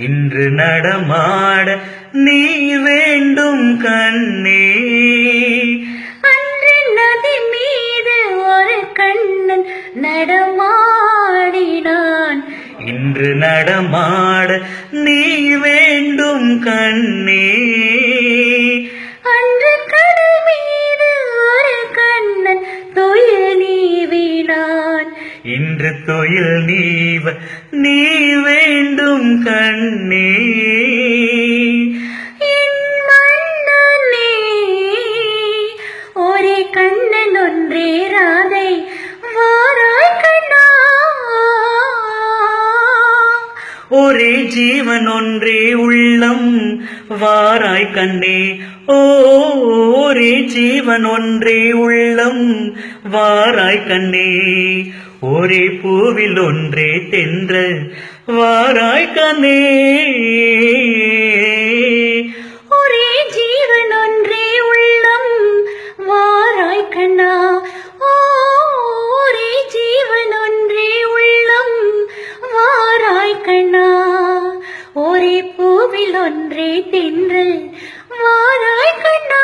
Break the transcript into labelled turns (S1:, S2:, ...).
S1: இன்று நடமாட நீ வேண்டும் கண்ணே.
S2: அன்று நதி மீது ஒரு கண்ணன் நடமாடினான்.
S1: இன்று நடமாட நீ வேண்டும் கண்ணே.
S2: அன்று கடல் மீது ஒரு கண்ணன் துயில் நீவினான்.
S1: இன்று துயில் நீவ நீ வேண்டும் கண்ணே.
S2: என் மன்னனே, ஒரே கண்ணன் ஒன்றே ராதை வாராய் கண்ணா.
S1: ஒரே ஜீவன் ஒன்றே உள்ளம் வாராய் கண்ணே. ஓ, ஒரே ஜீவன் ஒன்றே உள்ளம் வாராய் கண்ணே. ஒரே பூவில் ஒன்றே தென்றல் வாராய் கண்ணே.
S2: ஒரே ஜீவன் ஒன்றே உள்ளம் வாராய் கண்ணா. ஓ, ஒரே ஜீவன் ஒன்றே உள்ளம் வாராய் கண்ணா. ஒரே பூவில் ஒன்றே தென்றல் வாராய் கண்ணா.